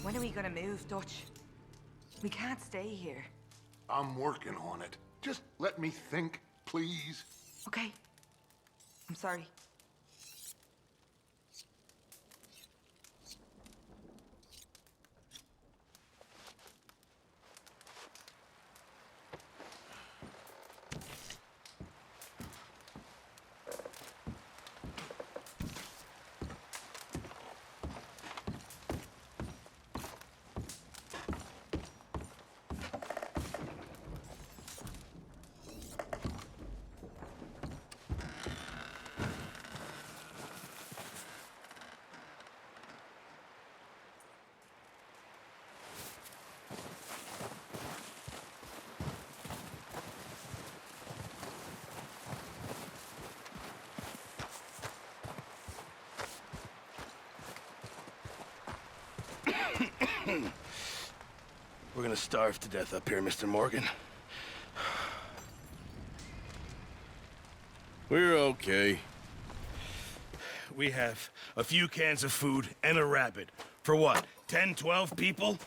When are we gonna move, Dutch? We can't stay here. I'm working on it. Just let me think, please. Okay. I'm sorry. We're gonna starve to death up here, Mr. Morgan. We're okay. We have a few cans of food and a rabbit. For what, 10, 12 people?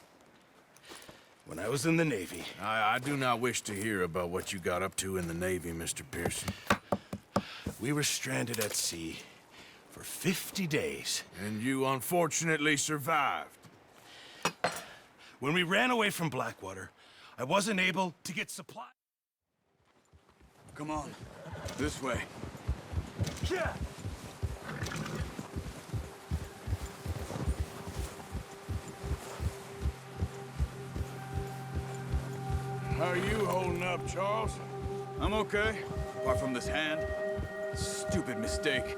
When I was in the Navy... I do not wish to hear about what you got up to in the Navy, Mr. Pearson. We were stranded at sea for 50 days. And you unfortunately survived. When we ran away from Blackwater, I wasn't able to get supplies. Come on, this way. Yeah. How are you holding up, Charles? I'm okay, apart from this hand. Stupid mistake.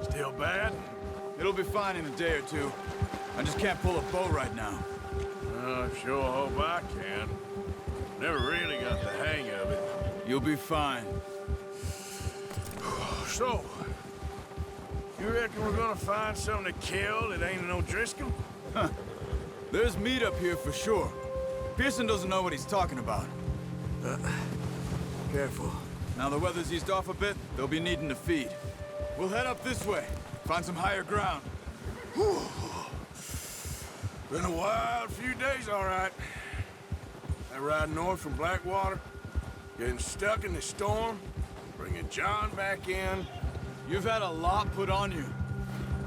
Still bad? It'll be fine in a day or two. I just can't pull a bow right now. I sure hope I can. Never really got the hang of it. You'll be fine. So, you reckon we're gonna find something to kill that ain't no Driscoll? Huh. There's meat up here for sure. Pearson doesn't know what he's talking about. Careful. Now the weather's eased off a bit, they'll be needing to feed. We'll head up this way, find some higher ground. Whew. Been a wild few days, all right. That ride north from Blackwater, getting stuck in the storm, bringing John back in. You've had a lot put on you.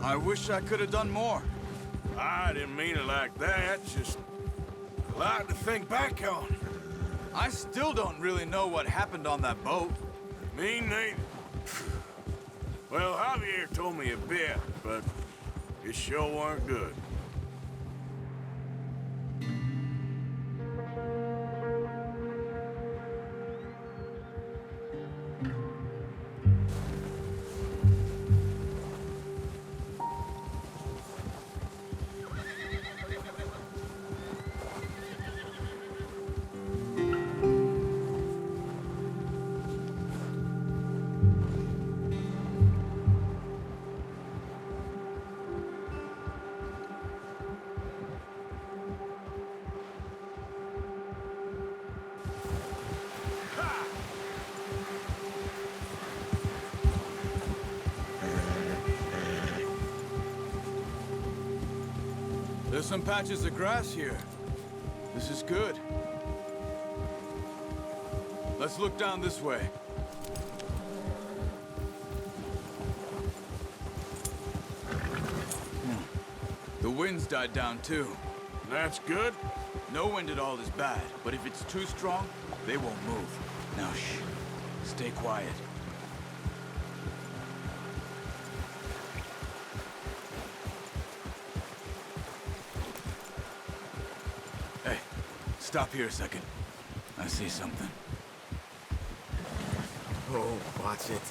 I wish I could have done more. I didn't mean it like that, just a lot to think back on. I still don't really know what happened on that boat. Me neither. Well, Javier told me a bit, but it sure weren't good. There's some patches of grass here. This is good. Let's look down this way. The wind's died down too. That's good. No wind at all is bad, but if it's too strong, they won't move. Now shh. Stay quiet. Hey, stop here a second. I see something. Oh, watch it.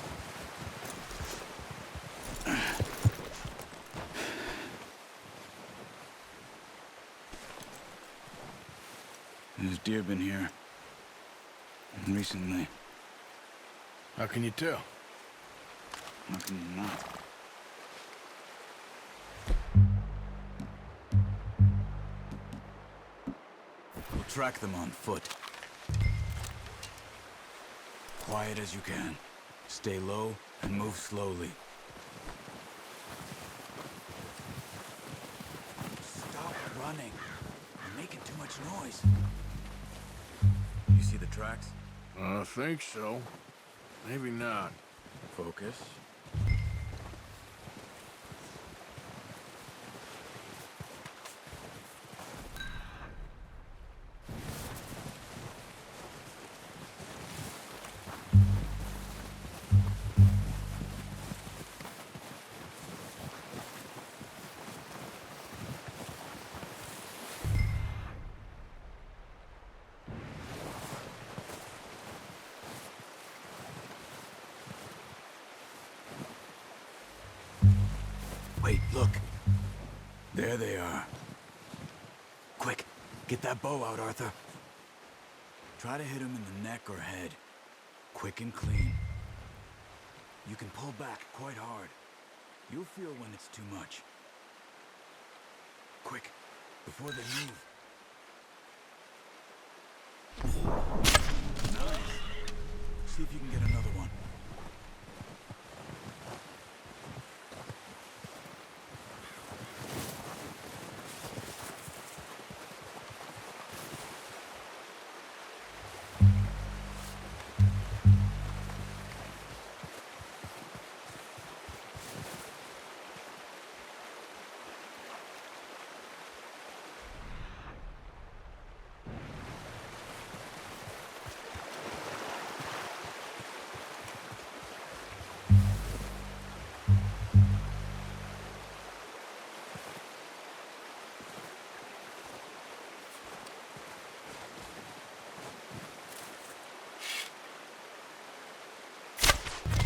There's deer been here. Recently. How can you tell? How can you not? We'll track them on foot. Quiet as you can. Stay low and move slowly. Stop running. much noise. You see the tracks? I think so. Maybe not. Focus. Wait, look. There they are. Quick, get that bow out, Arthur. Try to hit him in the neck or head. Quick and clean. You can pull back quite hard. You'll feel when it's too much. Quick, before they move. Nice. See if you can get another one.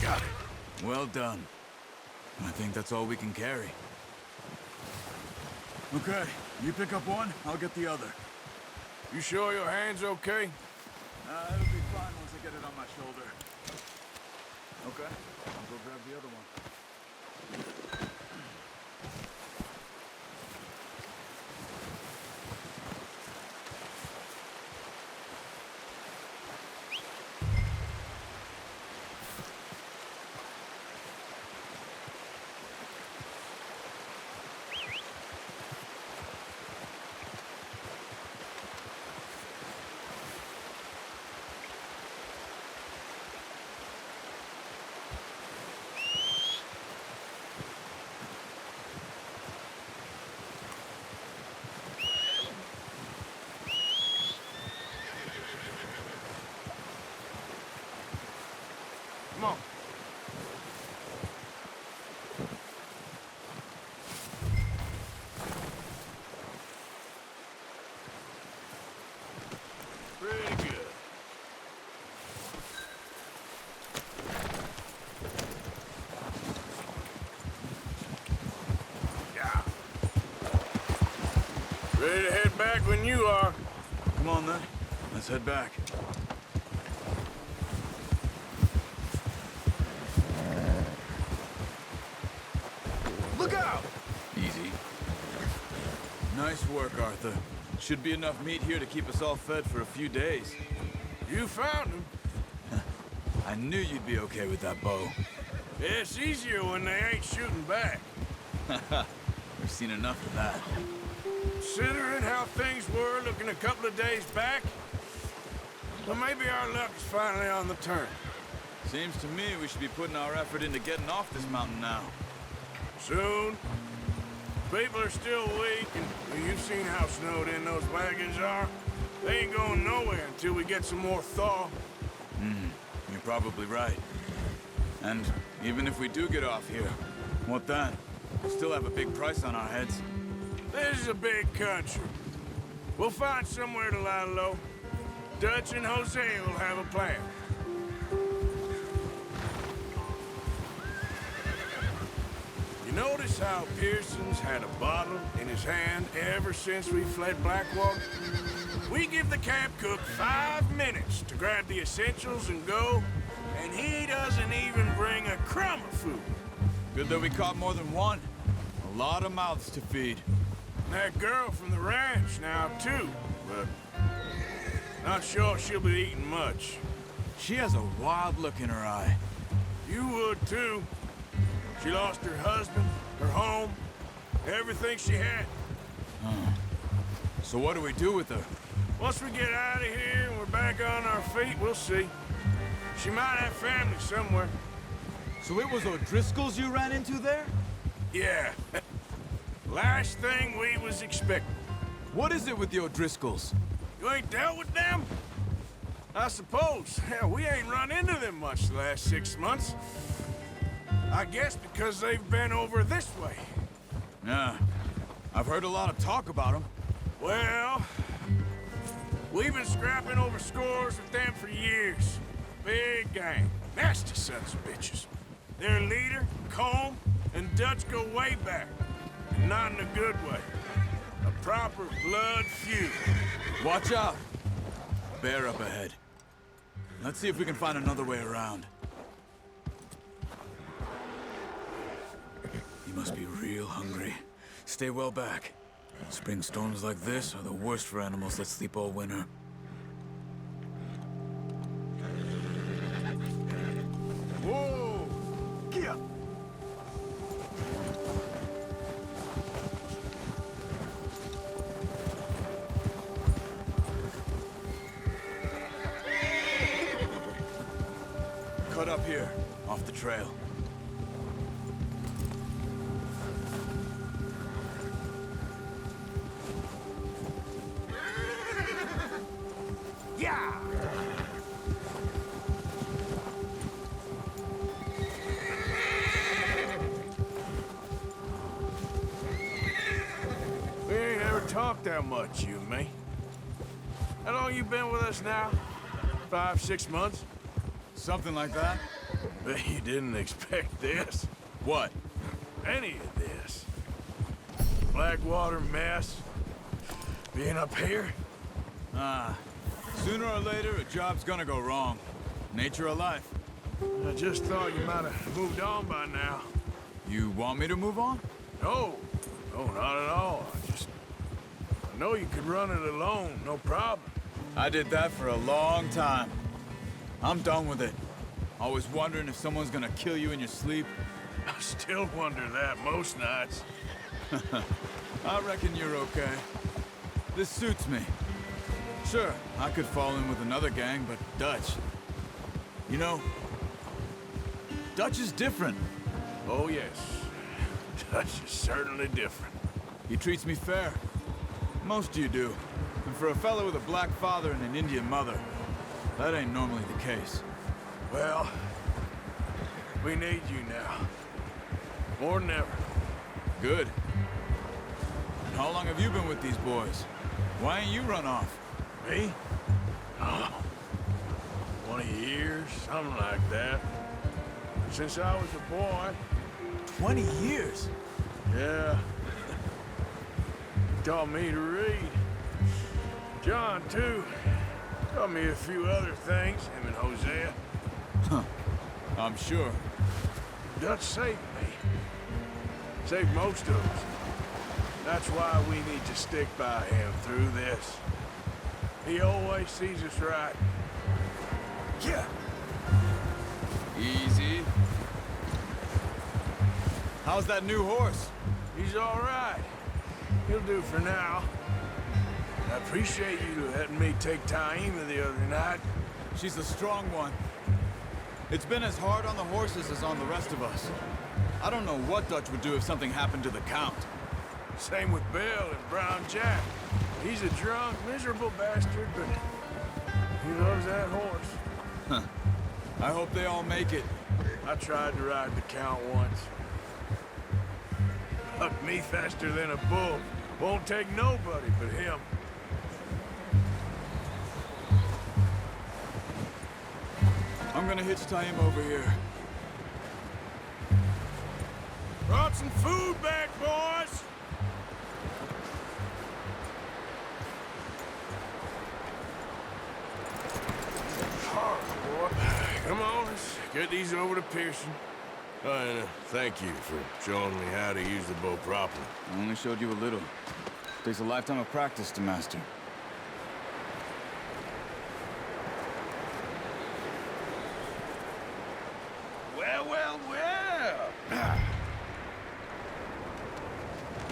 Got it. Well done. I think that's all we can carry. Okay, you pick up one, I'll get the other. You sure your hand's okay? It'll be fine once I get it on my shoulder. Okay, I'll go grab the other one. Come on. Pretty good. Yeah. Ready to head back when you are. Come on then, let's head back. Look out! Easy. Nice work, Arthur. Should be enough meat here to keep us all fed for a few days. You found him. I knew you'd be okay with that bow. It's easier when they ain't shooting back. We've seen enough of that. Considering how things were looking a couple of days back, well, maybe our luck is finally on the turn. Seems to me we should be putting our effort into getting off this mountain now. Soon. People are still weak, and well, you've seen how snowed in those wagons are. They ain't going nowhere until we get some more thaw. You're probably right. And even if we do get off here, what then? We'll still have a big price on our heads. This is a big country. We'll find somewhere to lie low. Dutch and Jose will have a plan. You notice how Pearson's had a bottle in his hand ever since we fled Blackwater? We give the camp cook 5 minutes to grab the essentials and go, and he doesn't even bring a crumb of food. Good that we caught more than one. A lot of mouths to feed. That girl from the ranch now, too, but not sure she'll be eating much. She has a wild look in her eye. You would, too. She lost her husband, her home, everything she had. So what do we do with her? Once we get out of here and we're back on our feet, we'll see. She might have family somewhere. So it was O'Driscoll's you ran into there? Yeah. Last thing we was expecting. What is it with the O'Driscolls? You ain't dealt with them? I suppose. Hell, we ain't run into them much the last 6 months. I guess because they've been over this way. Yeah. I've heard a lot of talk about them. Well, we've been scrapping over scores with them for years. Big gang. Nasty sons of bitches. Their leader, Combe, and Dutch go way back. And not in a good way. A proper blood feud. Watch out. Bear up ahead. Let's see if we can find another way around. You must be real hungry. Stay well back. Spring storms like this are the worst for animals that sleep all winter. Whoa! Yeah. Cut up here, off the trail. Yeah! We ain't ever talked that much, you and me. How long you been with us now? 5, 6 months? Something like that? Bet you didn't expect this. What? Any of this. Blackwater mess. Being up here. Sooner or later, a job's gonna go wrong. Nature of life. I just thought you might have moved on by now. You want me to move on? No. No, not at all. I know you could run it alone, no problem. I did that for a long time. I'm done with it. Always wondering if someone's gonna kill you in your sleep. I still wonder that most nights. I reckon you're okay. This suits me. Sure, I could fall in with another gang, but Dutch... You know, Dutch is different. Oh, yes. Dutch is certainly different. He treats me fair. Most of you do. And for a fellow with a black father and an Indian mother, that ain't normally the case. Well, we need you now. More than ever. Good. And how long have you been with these boys? Why ain't you run off? Me? Oh, 20 years, something like that. Since I was a boy. 20 years? Yeah. Taught me to read. John, too. Taught me a few other things, him and Hosea. Huh. I'm sure. Dutch saved me. Saved most of us. That's why we need to stick by him through this. He always sees us right. Yeah. Easy. How's that new horse? He's all right. He'll do for now. I appreciate you letting me take Taima the other night. She's a strong one. It's been as hard on the horses as on the rest of us. I don't know what Dutch would do if something happened to the Count. Same with Bill and Brown Jack. He's a drunk, miserable bastard, but he loves that horse. Huh. I hope they all make it. I tried to ride the Count once. Hucked me faster than a bull. Won't take nobody but him. I'm gonna hitch tie him over here. Brought some food back, boys! Come on, let's get these over to Pearson. And thank you for showing me how to use the bow properly. I only showed you a little. Takes a lifetime of practice to master. Well, well, well.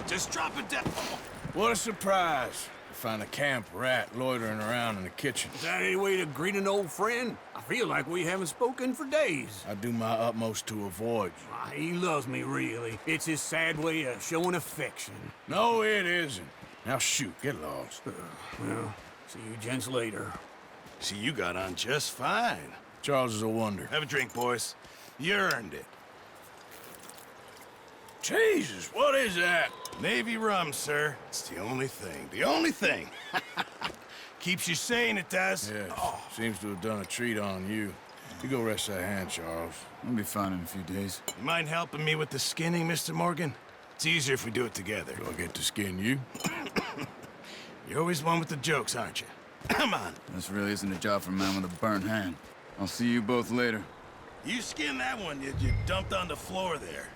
Just drop it down. What a surprise. Find a camp rat loitering around in the kitchen. Is that any way to greet an old friend? I feel like we haven't spoken for days. I do my utmost to avoid you. He loves me, really. It's his sad way of showing affection. No, it isn't. Now shoot, get lost. Well, see you gents later. See, you got on just fine. Charles is a wonder. Have a drink, boys. You earned it. Jesus, what is that? Navy rum, sir. It's the only thing. The only thing. Keeps you sane, it does. Yes, seems to have done a treat on you. You go rest that hand, Charles. I'll be fine in a few days. You mind helping me with the skinning, Mr. Morgan? It's easier if we do it together. Do I get to skin you? You're always one with the jokes, aren't you? Come on. This really isn't a job for a man with a burnt hand. I'll see you both later. You skinned that one you dumped on the floor there.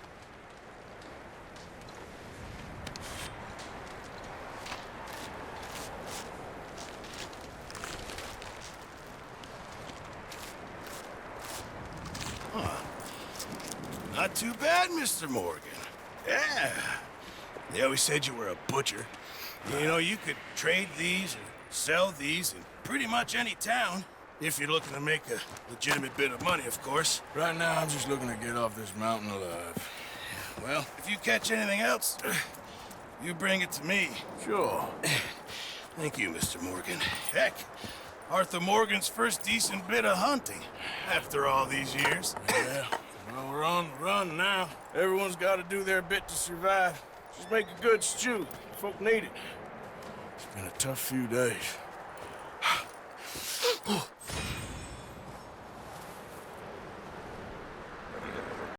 Not too bad, Mr. Morgan. Yeah. They always said you were a butcher. You know, you could trade these and sell these in pretty much any town. If you're looking to make a legitimate bit of money, of course. Right now, I'm just looking to get off this mountain alive. Well, if you catch anything else, you bring it to me. Sure. Thank you, Mr. Morgan. Heck, Arthur Morgan's first decent bit of hunting after all these years. Yeah. Well, we're on the run now. Everyone's got to do their bit to survive. Just make a good stew. Folk need it. It's been a tough few days.